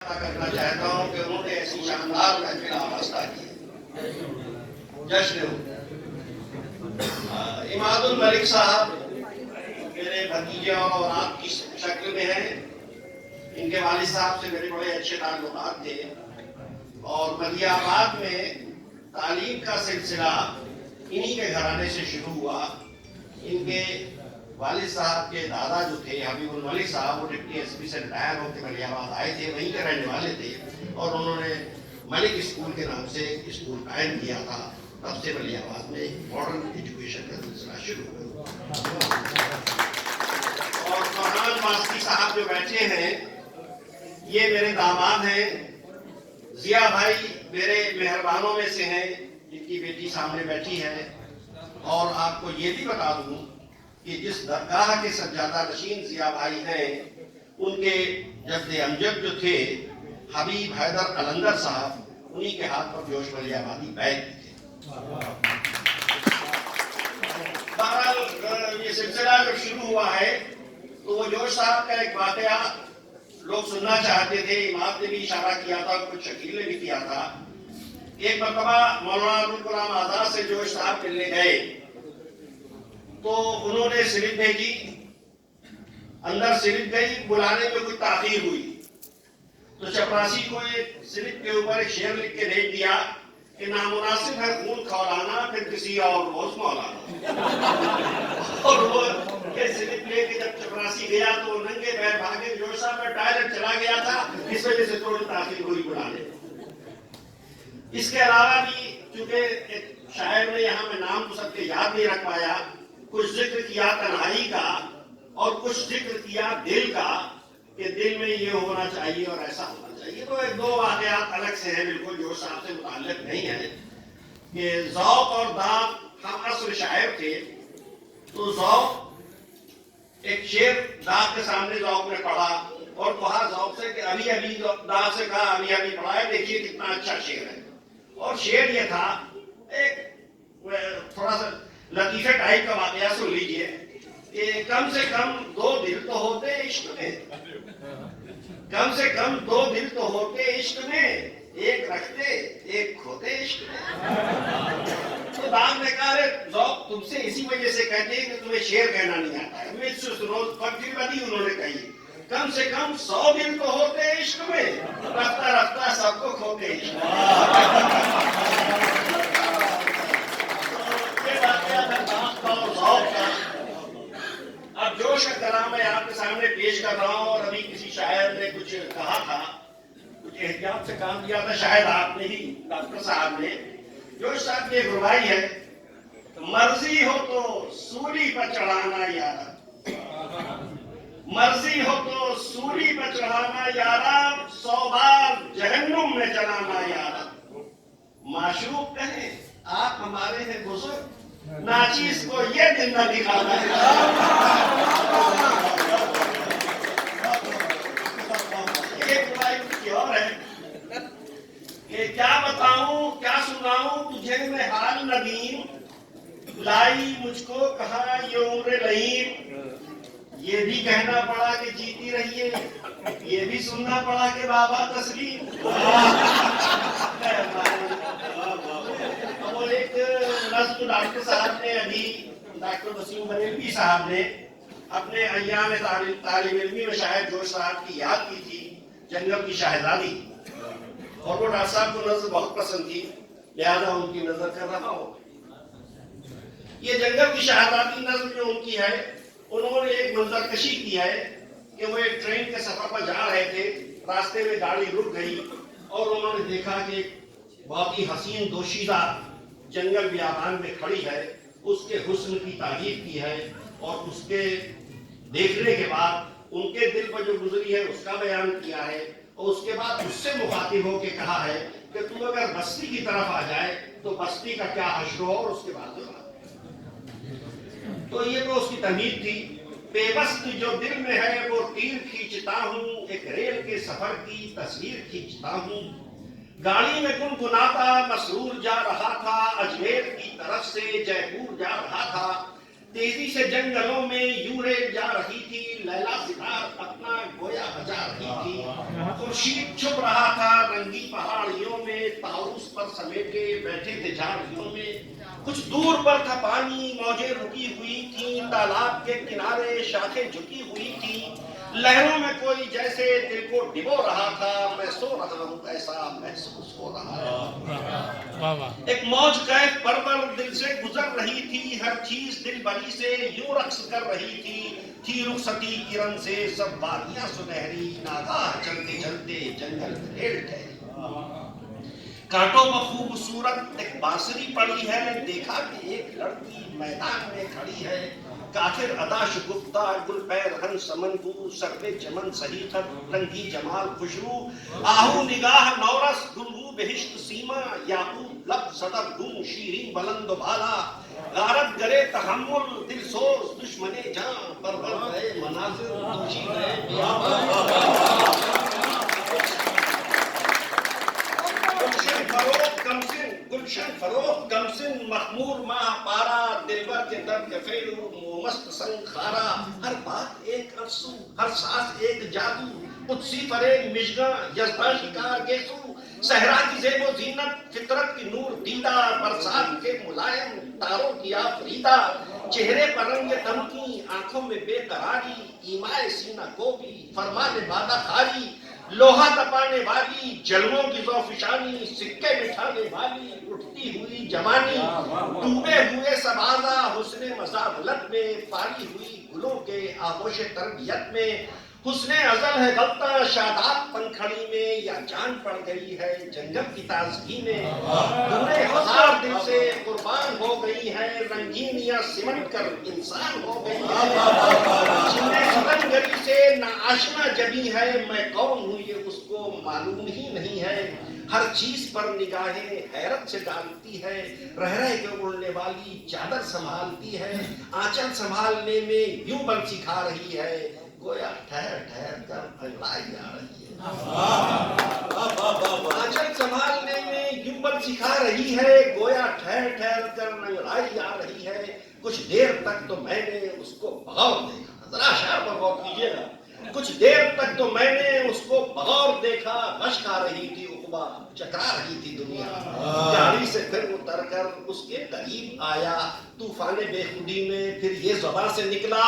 کرنا چاہتا ہوں کہ انہوں نے ایسی شاندار محفل آراستہ کی جشن عماد الملک صاحب میرے بھتیجے اور اولاد کی شکل میں ہیں. ان کے والد صاحب سے میرے بڑے اچھے تعلقات تھے اور ملیح آباد میں تعلیم کا سلسلہ انہی کے گھرانے سے شروع ہوا. ان کے والد صاحب کے دادا جو تھے حبیب الملک صاحب، وہ ڈپٹی ایس پی سے ریٹائر ہو کے ملیح آباد آئے تھے، وہیں کے رہنے والے تھے اور انہوں نے ملک اسکول کے نام سے اسکول قائم کیا تھا. تب سے ملیح آباد میں ماڈرن ایجوکیشن کا سلسلہ شروع ہوا. اور فرحان واسطی صاحب جو بیٹھے ہیں یہ میرے داماد ہیں. ضیاء بھائی میرے مہربانوں میں سے ہیں جن کی بیٹی سامنے بیٹھی ہے. اور آپ کو یہ بھی بتا دوں کہ جس درگاہ کے سجادہ نشین ضیاء بھائی ہیں ان کے جد امجد جو تھے حبیب حیدر قلندر صاحب، انہی کے ہاتھ پر جوش ملیح آبادی بیت تھے. بہرحال یہ سلسلہ جب شروع ہوا ہے تو وہ جوش صاحب کا ایک واقعہ لوگ سننا چاہتے تھے. امام نے بھی اشارہ کیا تھا، کچھ شکیل نے بھی کیا تھا. ایک مرتبہ مولانا ابوالکلام آزاد سے جوش صاحب ملنے گئے تو انہوں نے سلپ بھیجی، اندر سلپ گئی، بلانے میں کچھ تاخیر ہوئی تو چپراسی کو ایک سلپ کے اوپر ایک شعر لکھ کے بھیج دیا کہ نامناسب ہے خون کھولانا پھر کسی اور روز مولانا. اور وہ یہ سلپ لے کے جب چپراسی گیا تو ننگے پیر بھاگے. جوش صاحب کا ٹائلٹ چلا گیا تھا، اس وجہ سے تھوڑی تاخیر ہوئی بلانے. اس کے علاوہ بھی چونکہ ایک شاعر نے یہاں میں نام تو سب کے یاد نہیں رکھ پایا، کچھ ذکر کیا تنہائی کا اور کچھ ذکر کیا دل کا کہ دل میں یہ ہونا چاہیے اور ایسا ہونا چاہیے. تو ایک دو واقعات الگ سے ہیں، بالکل جوش صاحب سے متعلق نہیں ہے. کہ ذوق اور داغ ہم عصر شاعر تھے تو ذوق ایک شعر داغ کے سامنے ذوق نے پڑھا اور کہا ذوق سے کہ ابھی ابھی داغ سے کہا ابھی ابھی پڑھا ہے، دیکھیے کتنا اچھا شعر ہے. اور شعر یہ تھا، ایک تھوڑا سا لطیفے ٹائپ کا واقعہ سن لیجئے کہ کم سے کم دو دل تو ہوتے عشق میں، کم سے کم دو دل تو ہوتے عشق میں، ایک رکھتے ایک کھوتے عشق میں. تو داغ نے کہا ذوق تم سے اسی وجہ سے کہتے ہیں کہ تمہیں شعر کہنا نہیں آتا ہے. مجھ سے سنو، پھر بدی انہوں نے کہی کم سے کم 100 دل تو ہوتے عشق میں، رفتہ رفتہ سب کو کھوتے عشق میں. اب جوش کا کلام میں آپ کے سامنے پیش کر رہا ہوں. اور ابھی کسی شاعر نے کچھ کہا تھا، کچھ احتیاط سے کام کیا تھا، شاید آپ نے ہی، ڈاکٹر صاحب نے. جوش صاحب کی ایک ربائی ہے، مرضی ہو تو سولی پر چڑھانا یارا، مرضی ہو تو سولی پر چڑھانا یارا، 100 بار جہنم میں جلانا یارا. معشوق کہیں آپ ہمارے ہیں بزرگ، ناچیز کو یہ دن نہ دکھانا ہے. ایک ربائی کی اور ہے کہ کیا بتاؤں کیا سناؤں تجھے میں حال ندیم، لائی مجھ کو کہا یہ عمر لئیم. یہ بھی کہنا پڑا کہ جیتی رہیے، یہ بھی سننا پڑا کہ بابا تسلیم. اور ایک نظم ڈاکٹر صاحب نے ابھی، ڈاکٹر وسیم بریلوی صاحب نے اپنے ایام طالب علمی میں شاید جوش صاحب کی یاد کی تھی، جنگل کی شہزادی. اور وہ ڈاکٹر صاحب کو نظم بہت پسند تھی، لہذا ان کی نظر کر رہا ہوں. یہ جنگل کی شہزادی نظم جو ان کی ہے، انہوں نے ایک منظر کشی کی ہے کہ وہ ایک ٹرین کے سفر پر جا رہے تھے، راستے میں گاڑی رک گئی اور انہوں نے دیکھا کہ بہت ہی حسین دوشیزہ جنگل بیابان میں کھڑی ہے. اس کے حسن کی تعریف کی ہے اور اس کے دیکھنے کے بعد ان کے دل پر جو گزری ہے اس کا بیان کیا ہے. اور اس کے بعد اس سے مخاطب ہو کے کہا ہے کہ تم اگر بستی کی طرف آ جائے تو بستی کا کیا حشر ہو اور اس کے بعد تو یہ تو اس کی تمہید تھی. پیوست جو دل میں ہے وہ تیر کھینچتا ہوں، ایک ریل کے سفر کی تصویر کھینچتا ہوں. گاڑی میں گنگناتا مسرور جا رہا تھا، اجمیر کی طرف سے جے پور جا رہا تھا. تیزی سے جنگلوں میں یوں ریل جا رہی تھی، لیلا ستار اپنا گویا بجا رہی تھی، خورشید چھپ رہا تھا رنگی پہاڑیوں میں، طاؤس پر سمیٹے بیٹھے تھے جھاڑیوں میں، کچھ دور پر تھا پانی، موجیں رکی ہوئی تھیں، تالاب کے کنارے شاخیں جھکی ہوئی تھیں، لہروں میں کوئی جیسے دل کو ڈبو رہا تھا، میں سو رہا ہوں ایسا محسوس ہو رہا ہے۔ ایک موج قید پرور دل سے گزر رہی تھی، ہر چیز دل بری سے یوں رقص کر رہی تھی رخصتی کرن سے سب وادیاں سنہری، ناگاہ چلتے چلتے جنگل ریل ٹھہری، کانٹوں میں خوبصورت ایک بانسری پڑی ہے، دیکھا کہ ایک لڑکی میدان میں کھڑی ہے، کافر ادا شگفتہ گل پیرہن سمن بو، سرو چمن سحیقت رنگی جمال خوشبو، آہو نگاہ نورس گلگو بہشت سیما، یاقوت لب صدف گم شیریں بلند و بالا، غارت گرے تحمل دل سوز دشمن جاں، پرور گئے مناظر دوشی گئے گلشن فروخت کمسن مخمور ماہ پارا، دلبر کے درد فیلو مومست سنگ خارا، ہر بات ایک افسو ہر سانس ایک جادو، قدسی فریب مشگاں جذبہ شکار گیسو، صحرا کی زیب و زینت فطرت کی نور دیدہ، برسات کے ملائم تاروں کی آفریدہ، چہرے پر رنگ تمکی آنکھوں میں بے قراری، ایمائے سینہ کو بھی فرمان بادہ خاری، لوہا تپانے والی جلووں کی ذوفشانی، سکے بٹھانے والی اٹھتی ہوئی جوانی، ڈوبے ہوئے سبازہ حسن مزاولت میں، پاری ہوئی گلوں کے آغوش تربیت میں، حسن ازل ہے غلطہ شاداب پنکھڑی میں، یا جان پڑ گئی ہے جنگل کی تازگی میں، دورے ہزار دل سے قربان ہو گئی ہے، رنگینیاں سمٹ کر انسان ہو گئی ہے، جنہیں ستمگری سے ناآشنا جبی ہے، میں کون ہوں یہ اس کو معلوم ہی نہیں ہے، ہر چیز پر نگاہیں حیرت سے ڈالتی ہے، رہ رہ کے اڑنے والی چادر سنبھالتی ہے، آنچل سنبھالنے میں یوں بل سکھا رہی ہے، گویا ٹھہر ٹھہر کر انگڑائی آ رہی ہے، آنچل سنبھالنے میں یوں بل سکھا رہی ہے، گویا ٹھہر ٹھہر کر انگڑائی آ رہی ہے، کچھ دیر تک تو میں نے اس کو بغور دیکھا، ذرا شعر پر غور کیجیے گا، کچھ دیر تک تو میں نے اس کو بغور دیکھا، مشق آ رہی تھی عقبہ، چکرا رہی تھی دنیا، گاڑی سے پھر اتر کر اس کے قریب آیا، طوفان بے خودی میں پھر یہ زباں سے نکلا،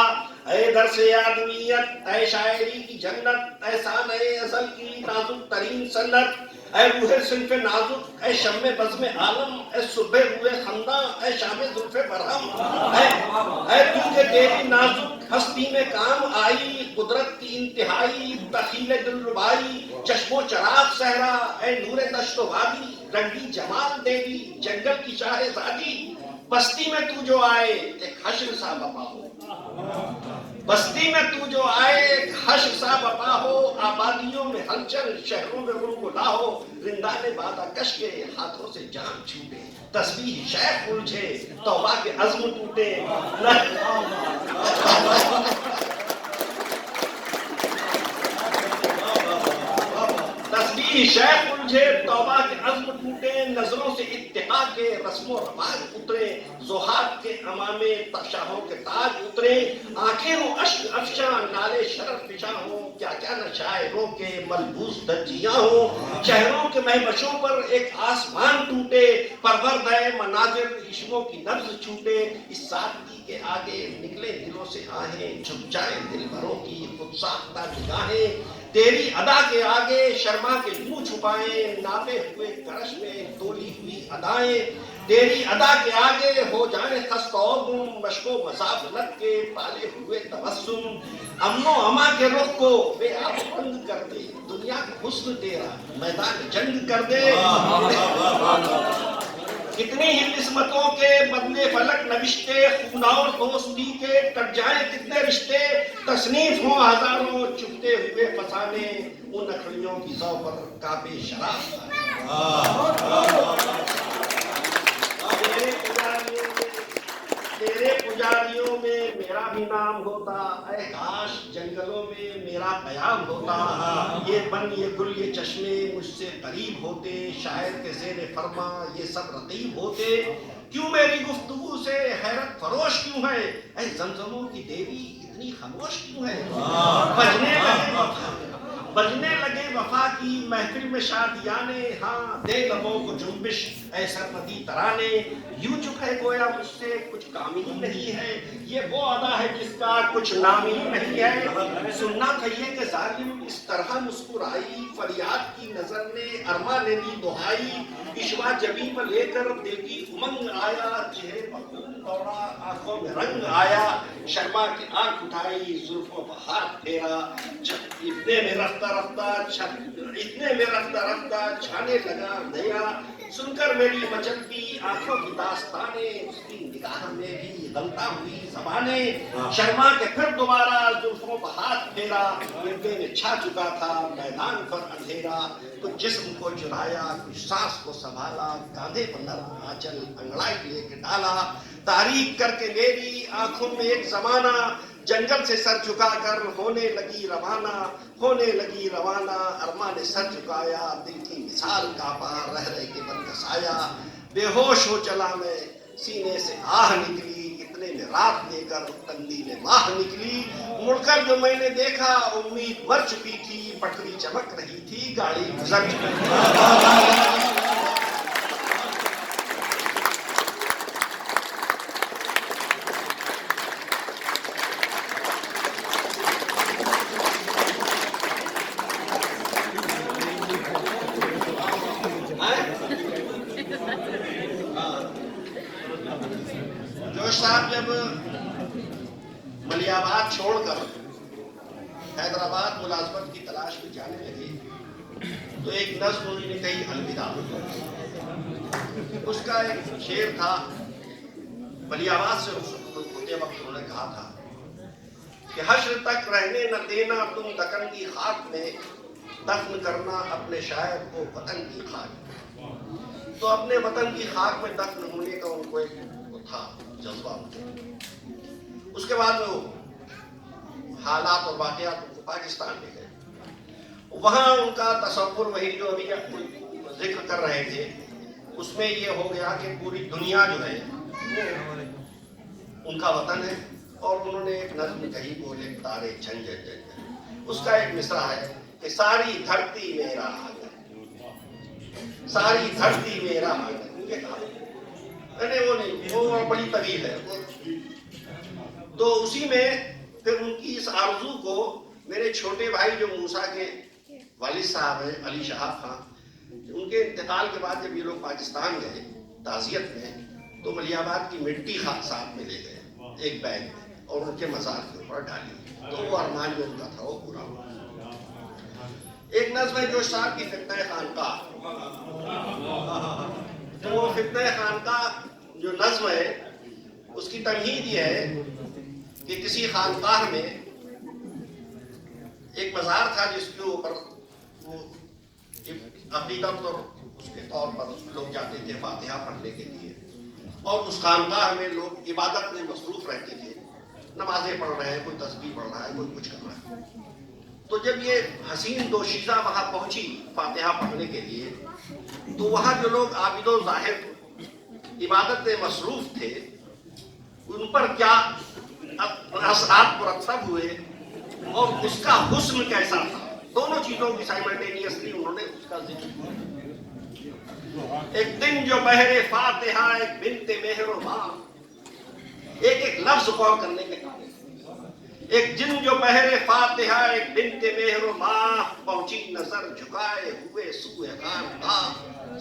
اے درس آدمیت، اے شاعری کی جنت، اے سانئ ازل کی نازک ترین سنت، اے روح صنف نازک، اے شمع بزم عالم، اے صبح روح خنداں، اے شام زلف برہم، اے تو کہ تیری نازک ہستی میں کام آئی، قدرت کی انتہائی تخیل دل ربائی، چشم و چراغ صحرا، اے نور دشت و وادی، رنگی جمال دیوی جنگل کی شاہزادی، بستی میں تو جو آئے ایک حشر سا بپا ہو، بستی میں تو جو آئے ایک حشر سا بپا ہو، آبادیوں میں ہلچل شہروں میں غلغلہ ہو، رندان بادہ کش کے ہاتھوں سے جان چھوٹے، تسبیح شیخ الجھے توبہ کے عزم ٹوٹے، تسبیح شیخ الجھے توبہ کے عزم ٹوٹے، نظروں سے اتقا کے رسم و رواج اترے، زہاد کے امامے شاہوں کے تاج اترے، آنکھیں ہوں اشک افشاں نالے شرف فشاں ہوں، کیا کیا نہ شاعروں کے ملبوس دجیاں ہوں، شہروں کے مہوشوں پر ایک آسمان ٹوٹے، پرورد ہے مناظر عشقوں کی نبض چھوٹے، اس سادگی کے آگے نکلے دلوں سے آہیں، جھک جائیں دل بھروں کی خود ساختہ نگاہیں، تیری ادا کے آگے شرما کے منہ چھپائیں، ناپے ہوئے کرش میں تولی ہوئی ادائیں، تیری ادا کے آگے ہو جائیں خست و گم، مشق و مزاولت کے پالے ہوئے تبسم، امن و اما کے رخ کو بے آب بند کر دے، دنیا کا حسن تیرا میدان جنگ کر دے، کتنی ہی قسمتوں کے بدلے فلک نوشتے، خون اور دوستی کے کٹ جائیں کتنے رشتے، تصنیف ہوں ہزاروں چپتے ہوئے فسانے، ان اکھڑیوں کی ذو پر کعبے شراب تیرے پجاریوں میں میرا بھی نام ہوتا، اے کاش جنگلوں میں میرا قیام ہوتا، یہ بن یہ گل یہ چشمے مجھ سے قریب ہوتے، شاعر کے زیر فرما یہ سب رقیب ہوتے، کیوں میری گفتگو سے حیرت فروش کیوں ہے؟ اے زمزموں کی دیوی اتنی خاموش کیوں ہے؟ بجنے لگے وفا کی محفل میں شادیانے، ہاں دے لبوں کو جنبش اے سرمدی ترانے، یوں چپ ہے گویا مجھ سے کچھ کام ہی نہیں ہے، یہ وہ ادا ہے جس کا کچھ نام ہی نہیں ہے۔ سننا چاہیے کہ ظالم اس طرح مسکرائی، فریاد کی نظر نے ارما نے دی دہائی، عشوا جبی پر لے کر دل کی امنگ آیا، چہرے پر خون دوڑا آنکھوں میں رنگ آیا، شرما کی آنکھ اٹھائی زلفوں پر ہاتھ پھیرا، اتنے میں رفتہ رفتہ چھانے لگا اندھیرا، سن کر میری مچلتی آنکھوں کی داستانیں، اس کی نگاہ میں بھی غلطہ ہوئی زبانیں، شرما کے پھر دوبارہ زلفوں پر ہاتھ پھیرا، اتنے میں چھا چکا تھا میدان پر اندھیرا، کچھ جسم کو چرایا کچھ سانس کو سنبھالا، کاندھے پر نرم آنچل انگڑائی لے کے ڈالا، تاریک کر کے میری آنکھوں میں ایک زمانہ، جنگل سے سر جھکا کر ہونے لگی روانہ، ارما نے سر جھکایا دل کی مثال کانپا، رہ رہ کے بن کا سایہ، بے ہوش ہو چلا میں سینے سے آہ نکلی، اتنے میں رات لے کر تندی میں ماہ نکلی، مڑ کر جو میں نے دیکھا امید مر چکی تھی، پٹری چمک رہی تھی گاڑی گزر چکی تھی۔ جوش صاحب جب ملیاباد چھوڑ کر حیدرآباد ملازمت کی تلاش میں جانے لگے تو ایک نظم انہوں نے کہی الوداع، اس کا ایک شعر تھا، ملیاباد سے رخصت ہوتے وقت انہوں نے کہا تھا کہ حشر تک رہنے نہ دینا تم دکن کی خاک میں، دفن کرنا اپنے شاعر کو وطن کی خاک، تو اپنے وطن کی خاک میں دفن ہونے کا ان کو ایک تھا جذبہ۔ اس کے بعد وہ حالات اور واقعات ان کو پاکستان میں گئے، وہاں ان کا تصور وہی جو ابھی ذکر کر رہے تھے، اس میں یہ ہو گیا کہ پوری دنیا جو ہے ان کا وطن ہے، اور انہوں نے ایک نظم کہی بولے تارے جھن جھن جھن، اس کا ایک مصرع ہے کہ ساری دھرتی میرا آنگن، ساری دھرتی میرا آنگن، یہ کہا وہ نہیں، وہ بڑی طویل ہے۔ تو اسی میں پھر ان کی اس آرزو کو میرے چھوٹے بھائی جو موسیٰ کے والد صاحب ہیں علی شہاب خان، ان کے انتقال کے بعد جب یہ لوگ پاکستان گئے تعزیت میں، تو ملیاباد کی مٹی ساتھ میں لے گئے ایک بیگ میں اور ان کے مزار کے اوپر ڈالی، تو وہ ارمان جو ان کا تھا وہ پورا ہوا۔ ایک نظم ہے جوش صاحب کی فتنہ خانقاہ، تو وہ فتنہ خانقاہ جو نظم ہے اس کی تمہید یہ ہے کہ کسی خانقاہ میں ایک مزار تھا جس کے اوپر وہ عقیدت اور اس کے طور پر لوگ جاتے تھے فاتحہ پڑھنے کے لیے، اور اس خانقاہ میں لوگ عبادت میں مصروف رہتے تھے، نمازیں پڑھ رہے ہیں، کوئی تسبیح پڑھ رہا ہے، کوئی کچھ کر رہا ہے۔ تو جب یہ حسین دوشیزہ وہاں پہنچی فاتحہ پڑھنے کے لیے، تو وہاں جو لوگ عابد و زاہد عبادت میں مصروف تھے ان پر کیا اثرات مرتب ہوئے اور اس کا حسن کیسا تھا، دونوں چیزوں کی سائملٹینیسلی انہوں نے اس کا ذکر کیا۔ ایک دن جو بہر فاتحہ ایک بنت مہر و ماں، ایک ایک لفظ غور کرنے کے قابل، ایک دن جو بہر فاتحہ ایک بنت مہر و ماں، پہنچی نظر جھکائے ہوئے سوئے خانقاہ،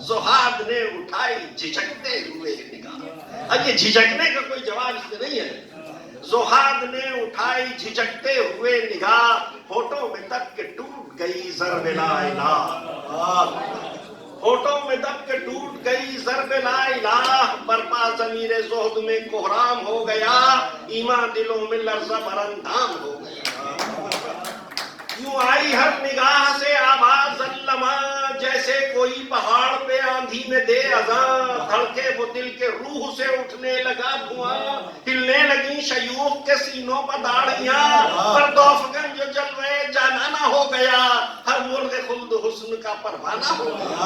زہاد نے اٹھائی جھجکتے ہوئے نگاہ۔ اب یہ جھجکنے کا کوئی جواب اس میں نہیں ہے، زہاد نے اٹھائی جھجکتے ہوئے نگاہ، ہونٹوں میں دب کے ٹوٹ گئی ضرب لا الہ، ہونٹوں میں دب کے ٹوٹ گئی ضرب لا الہ، برپا ضمیر زہد میں کوہرام ہو گیا، ایمان دلوں میں لرزہ براندام ہو گیا۔ یوں آئی ہر نگاہ سے آواز علما، جیسے کوئی پہاڑ پہ آندھی میں دے اذاں، دھڑکے وہ دل کے روح سے اٹھنے لگا دھواں، ہلنے لگی شیوخ کے سینوں پر داڑیاں، پردوفگن جو جلوے جانانہ ہو گیا، ہر مرغ خلد حسن کا پروانہ ہو گیا۔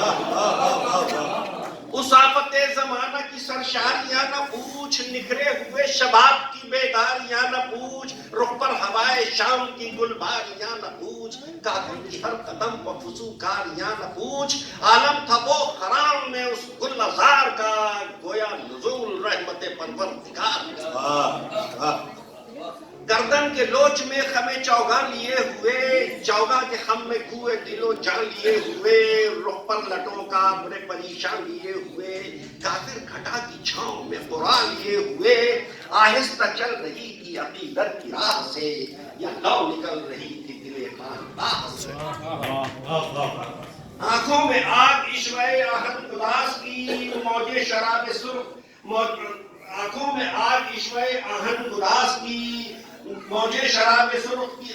اس آفت زمانہ کی سرشاریاں نہ پوچھ، نکھرے ہوئے شباب کی بیداریاں نہ پوچھ، رخ پر ہوائے شام کی گلباریاں نہ پوچھ، کافر کی ہر قدم پر فسوکاریاں نہ پوچھ، عالم تھا وہ خرام میں اس گل ازار کا، گویا نزول رحمت پروردگار کا۔ گردن کے لوچ میں خم چوگاں لیے ہوئے، چوگاں کے خم میں کوئے دل و جان لیے ہوئے، رخ پر لٹوں کا برے پریشان لیے ہوئے، کافر گھٹا کی چھاؤں میں قرآن لیے ہوئے، آہستہ چل رہی تھی عقیدت کی راہ سے، یا لو نکل رہی تھی دل خانقاہ سے۔ آنکھوں میں آگ عشوۂ آہن گداز کی، موج شراب سرخ آنکھوں میں آگ عشوۂ آہن گداز کی، موجے شراب سرخ کی،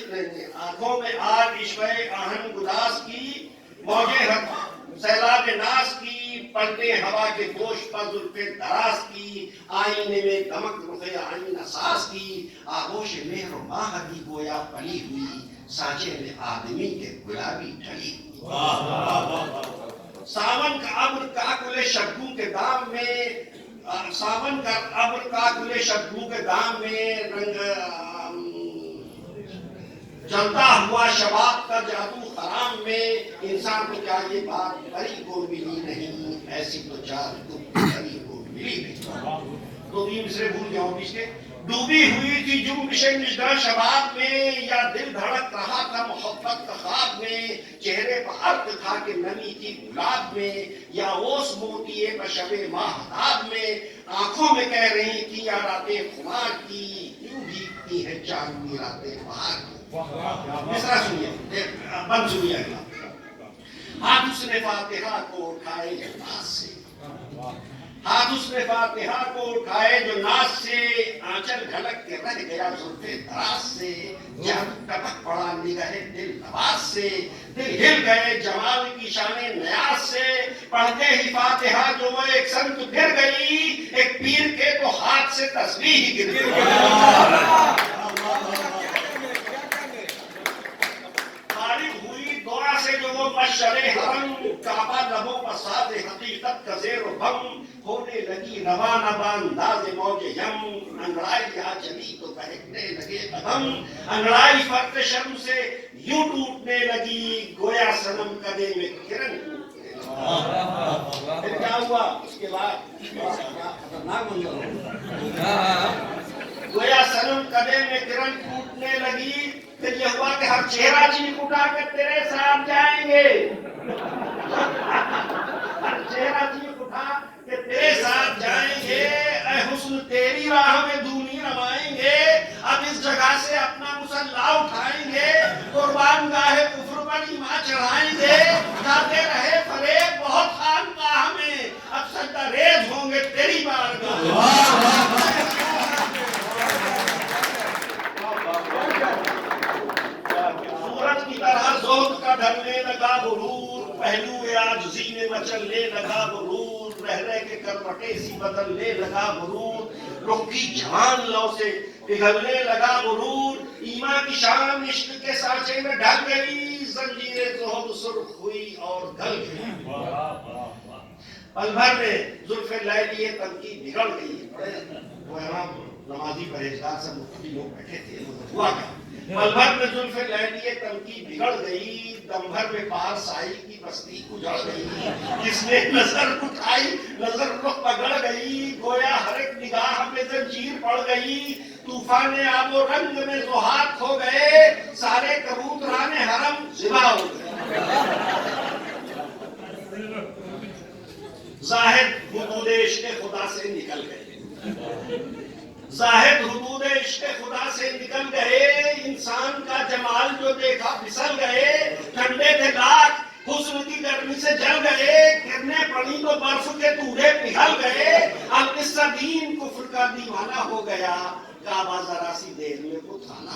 آنکھوں میں آگ عشوۂ آہن گداز کی، موجے سیلاب ناز کی، پلٹے ہوا کے گوشت پر زلف دراز کی، آئینے میں دمک رخ آئینہ ساز کی، آغوش مہر و ماہ بھی گویا پلی ہوئی، سانچے میں آدمی کے گلابی ڈھلی ہوئی۔ ساون کا ابر کاکل شبنم کے دام میں، ساون کا ابر کاکل شبنم کے دام میں، رنگ جلتا ہوا شباب کا جادو خرام میں، انسان کو کیا یہ بات پری کو ملی نہیں، ایسی تو جادو پری کو ملی نہیں۔ دو تین مصرے بھول گیا ہوں پیچھے کے۔ ڈوبی ہوئی تھی جنبش نجدہ شباب میں، یا دل دھڑک رہا تھا محبت کا خواب میں، چہرے پر عرق تھا کہ نمی تھی گلاب میں، یا اوس موتیے پر شب ماہتاب میں، آنکھوں میں کہہ رہی تھی یا راتیں خمار کی، یوں بھیگتی ہے چاندنی راتیں بہار کی۔ مصرع سنیے، بند سنیے اگلا۔ ہاتھ اس نے فاتحہ کو اٹھائے جو ناز سے، ہاتھ اس نے فاتحہ کو اٹھائے جو ناز سے، آنچل گھلک کے رہ گیا زلف دراز سے، جب ٹپک پڑا نگہ دل نواز سے، دل ہل گئے جمال کی شان نیاز سے، پڑھتے ہی فاتحہ جو وہ ایک سنت گر گئی، ایک پیر کے تو ہاتھ سے تسبیح گر گئی۔ جو وہ مشعل حرم، کعبہ لبوں پر ساز حقیقت کا زیر و بم، ہونے لگی روان اب انداز موج یم، انگڑائی آ چلی تو بہکنے لگے قدم، انگڑائی فرق شرم سے یوں ٹوٹنے لگی، گویا صنم کدے میں کرن ٹوٹنے لگی۔ پھر کیا ہوا اس کے بعد؟ خطرناک منظر ہو، گویا صنم کدے میں کرن ٹوٹنے لگی، پھر یہ ہوا کہ ہر چہرہ چیخ اٹھا کر تیرے ساتھ جائیں گے، ہر چہرہ چیخ اٹھا کہ تیرے ساتھ جائیں گے، اے حسن تیری راہ میں دھونی رمائیں گے، اب اس جگہ سے اپنا مسلح اٹھائیں گے، قربان گاہ کفر پر ایمان چڑھائیں گے، کھاتے رہے فریب بہت خانقاہ میں، اب سجدہ ریز ہوں گے تیری بارگاہ۔ زہد کا ڈھلنے لگا غرور، پہلو عاجزی میں مچلنے لگا غرور، رہ رہ کے کروٹیں سی بدلنے لگا غرور، رخ کی جوان لو سے پگھلنے لگا غرور، ایمان کی شان عشق کے سانچے میں ڈھل گئی، زنجیر زہد سرخ ہوئی اور گل گئی۔ پل بھر میں زلف لیلی تنقید بگڑ گئی۔ وہ نمازی پرہیزگار سب مختلف لوگ بیٹھے تھے، ہوا کیا؟ پل بھر میں زلف لیلی تنقید بگڑ گئی، دم بھر میں پار سائی کی بستی اجڑ گئی، جس نے نظر اٹھائی نظر رخ پگڑ گئی، گویا ہر ایک نگاہ میں زنجیر پڑ گئی، طوفان آب و رنگ میں زحاق کھو گئے، سارے کبوتران حرم ذبح ہو گئے۔ زاہد حدود عشق خدا سے نکل گئے، زاہد حدود عشق خدا سے نکل گئے، انسان کا جمال جو دیکھا پھسل گئے، ٹھنڈے تھے لاکھ حسن کی گرمی سے جل گئے، گرنے پڑی تو برف کے تودے پگھل گئے، اب قصہ دین کفر کا دیوانہ ہو گیا، کعبہ ذرا سی دیر میں بتانا۔